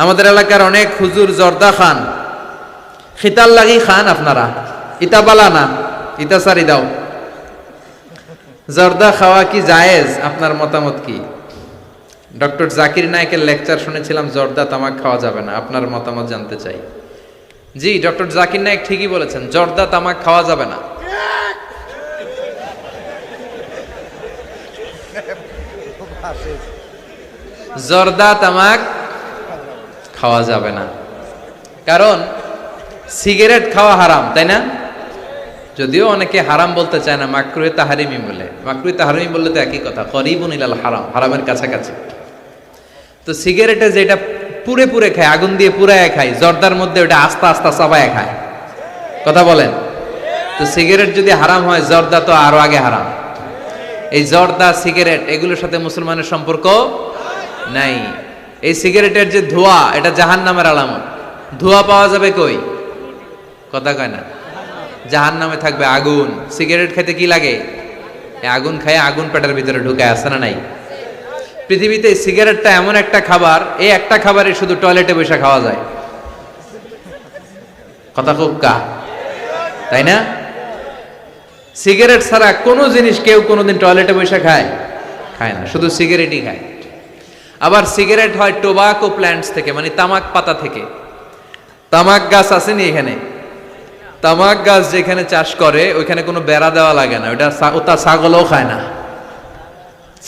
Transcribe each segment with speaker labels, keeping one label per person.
Speaker 1: আমাদের এলাকার অনেক হুজুর জর্দা খান, খিতাল লাগি খান। আপনারা ইতা বালা না, ইতা সারি দাও। জর্দা খাওয়া কি জায়েজ? আপনার মতামত কি? ডক্টর জাকির নায়েকের লেকচার শুনেছিলাম জর্দা তামাক খাওয়া যাবে না, আপনার মতামত জানতে চাই। জি, ডক্টর জাকির নায়েক ঠিকই বলেছেন, জর্দা তামাক খাওয়া যাবে না। জর্দা তামাক খাওয়া যাবে না, কারণ সিগারেট খাওয়া হারাম, তাই না? যদিও অনেকে হারাম বলতে চায় না, মাকরুহে তাহারিমি বলে। মাকরুহে তাহারিমি বললে তো একই কথা, করিবুন ইলাল হারাম, হারামের কাছাকাছি। তো সিগারেটে যেটা পুরে পুরে খায়, আগুন দিয়ে পুরায় খায়, জর্দার মধ্যে ওটা আস্তে আস্তে চাবায় খায়। কথা বলেন। তো সিগারেট যদি হারাম হয়, জর্দা তো আরো আগে হারাম। এই জর্দা, সিগারেট এগুলোর সাথে মুসলমানের সম্পর্ক নাই। এই সিগারেটের যে ধোঁয়া, এটা জাহান্নামের আলামত। ধোঁয়া পাওয়া যাবে কই? কথা কয় না। জাহান্নামে থাকবে আগুন। সিগারেট খেতে কি লাগে? আগুন খায়, আগুন পেটের ভিতরে ঢুকায়, আসে না নাই? পৃথিবীতে সিগারেটটা এমন একটা খাবার, এই একটা খাবারে শুধু টয়লেটে বসে খাওয়া যায়। কথা খুব কা, তাই না? সিগারেট ছাড়া কোনো জিনিস কেউ কোনোদিন টয়লেটে বসে খায় না, শুধু সিগারেটই খায়। আবার সিগারেট হয় টোবাকো প্ল্যান্টস থেকে, মানে তামাক পাতা থেকে। তামাক গাছ আসেনি এখানে? তামাক গাছ যেখানে চাষ করে ওইখানে কোনো বেড়া দেওয়া লাগে না, ওটা ছাগলও খায় না।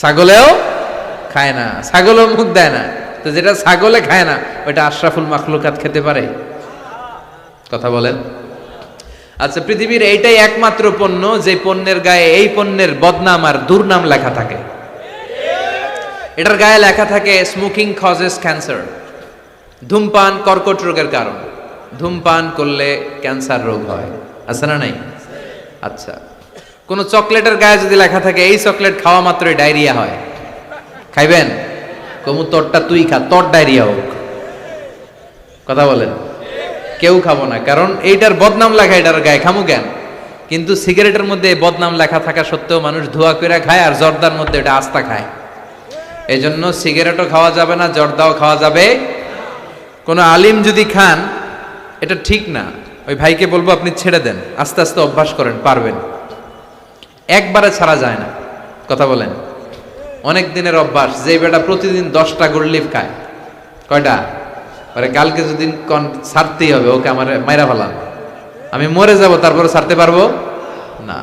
Speaker 1: ছাগলেও খায় না, ছাগলও মুখ দেয় না। তো যেটা ছাগলে খায় না, ওইটা আশরাফুল মাখলুকাত খেতে পারে? কথা বলেন। আচ্ছা, পৃথিবীর এইটাই একমাত্র পণ্য যে পণ্যের গায়ে এই পণ্যের বদনাম আর দুর্নাম লেখা থাকে। এটার গায়ে লেখা থাকে স্মোকিং কজেস ক্যান্সার, ধূমপান কর্কট রোগের কারণ, ধূমপান করলে ক্যান্সার রোগ হয়। আছে না নাই? আচ্ছা, কোন চকলেটের গায়ে যদি লেখা থাকে এই চকলেট খাওয়া মাত্রই ডায়রিয়া হয়, খাইবেন? কমু তোরটা তুই খা, তোর ডায়রিয়া হোক। কথা বলেন। কেউ খাবো না, কারণ এইটার বদনাম লেখা এটার গায়ে, খামু কেন? কিন্তু সিগারেটের মধ্যে বদনাম লেখা থাকা সত্ত্বেও মানুষ ধোয়া করে খায়, আর জর্দার মধ্যে এটা আস্তা খায়। এই জন্য সিগারেটও খাওয়া যাবে না, জর্দাও খাওয়া যাবে। কোন আলিম যদি খান, এটা ঠিক না। ওই ভাইকে বলবো আপনি ছেড়ে দেন, আস্তে আস্তে অভ্যাস করেন, পারবেন। একবারে ছাড়া যায় না। কথা বলেন। অনেক দিনের অভ্যাস। যে বেটা প্রতিদিন 10টা গোল্ড লিফ খায়, কয়টা? আরে কালকে যদি ছাড়তেই হবে, ওকে আমার মাইরা ফেলাম, আমি মরে যাব, তারপরে ছাড়তে পারবো না।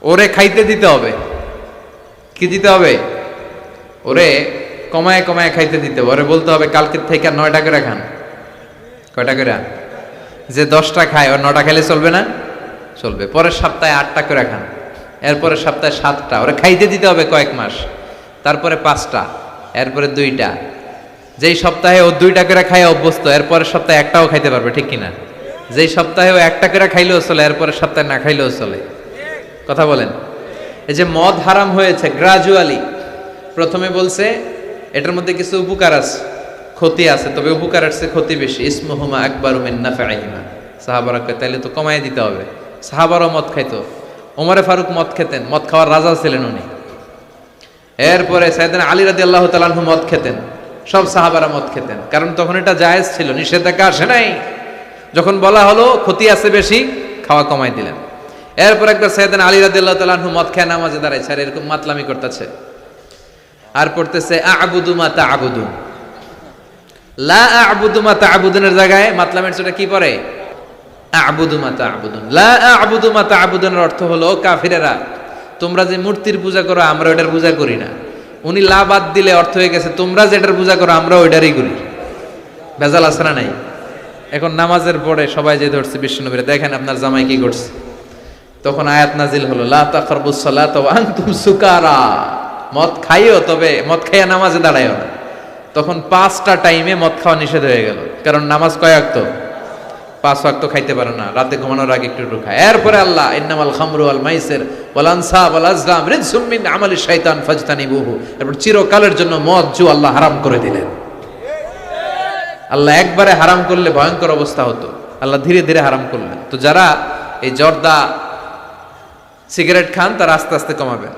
Speaker 1: ওরে খাইতে দিতে হবে। কি দিতে হবে? ওরে কমায় কমায় খাইতে দিতে হবে। ওরে বলতে হবে কালকে থেকে 9টা করে খান। কয়টা করে? যে 10টা খায়, ওর 9টা খেলে চলবে না? চলবে। পরের সপ্তাহে 8টা করে খান, এরপরের সপ্তাহে 7টা। ওরে খাইতে দিতে হবে কয়েক মাস, তারপরে 5টা, এরপরে 2টা। যেই সপ্তাহে ও 2টা করে খায় অভ্যস্ত, এরপরের সপ্তাহে একটাও খাইতে পারবে, ঠিক কিনা? যেই সপ্তাহে ও 1টা করে খাইলেও চলে, এরপরের সপ্তাহে না খাইলেও চলে। কথা বলেন। এই যে মদ হারাম হয়েছে গ্রাজুয়ালি, প্রথমে বলছে এটার মধ্যে কিছু উপকার আছে, ক্ষতি আছে, তবে উপকারের চেয়ে ক্ষতি বেশি। ইসমুহুমা আকবারু মিন নাফাইহিমা। সাহাবারা কয় তাইলে তো কমায় দিতে হবে। সাহাবারাও মদ খাইতো, ওমরে ফারুক মদ খেতেন, মদ খাওয়ার রাজা ছিলেন উনি। এরপরে সাইয়েদনা আলী রাদিয়াল্লাহু তাআলা আনহু মদ খেতেন, সব সাহাবারা মদ খেতেন, কারণ তখন এটা জায়েজ ছিল, নিষেধাজ্ঞা আসে নাই। যখন বলা হলো ক্ষতি আছে বেশি, খাওয়া কমাই দিলেন। এরপর একবার সাইয়েদনা আলী রাদিয়াল্লাহু তাআলা আনহু মদ খেয়ে নামাজে দাঁড়াইছে, আর এরকম মাতলামি করতেছে, আর পড়তেছে আ'বুদু মা তা'বুদুন। লা আ'বুদু মা তা'বুদুনের জায়গায় মাতলামের ছোটা কি পড়ে? আ'বুদু মা তা'বুদুন। লা আ'বুদু মা তা'বুদুনের অর্থ হলো, কাফিরেরা তোমরা যে মূর্তির পূজা করো আমরা ওটার পূজা করি না। উনি লা বাদ দিলে অর্থ হয়ে গেছে তোমরা যেটার পূজা করো আমরা ওইটারই করি। ভেজাল আছে না নাই? এখন নামাজের পরে সবাই যে ধরছে বিশ্বনবীরা, দেখেন আপনার জামাই কি করছে। তখন আয়াত নাজিল হলো, লা তাকরাবুস সালাতা ওয়া আনতুম সুকারা। মদ খাইও, তবে মদ খাইয়া নামাজে দাঁড়াইও না। তখন 5টা টাইমে মদ খাওয়া নিষেধ হয়ে গেল, কারণ নামাজ কয় ওয়াক্ত? 5 ওয়াক্ত খাইতে পারে না, রাতে ঘুমানোর আগে একটু খায়। এরপরে আল্লাহ ইন্নামাল খামরু ওয়াল মাইসির ওয়াল আনসাব ওয়াল আজলাম রিজসুম মিন আমালি শাইতান ফাজতানিবুহু। এরপর চিরকালের জন্য মদ জু আল্লাহ হারাম করে দিলেন। আল্লাহ একবারে হারাম করলে ভয়ঙ্কর অবস্থা হতো, আল্লাহ ধীরে ধীরে হারাম করলেন। তো যারা এই জর্দা সিগারেট খান তারা আস্তে আস্তে কমাবেন।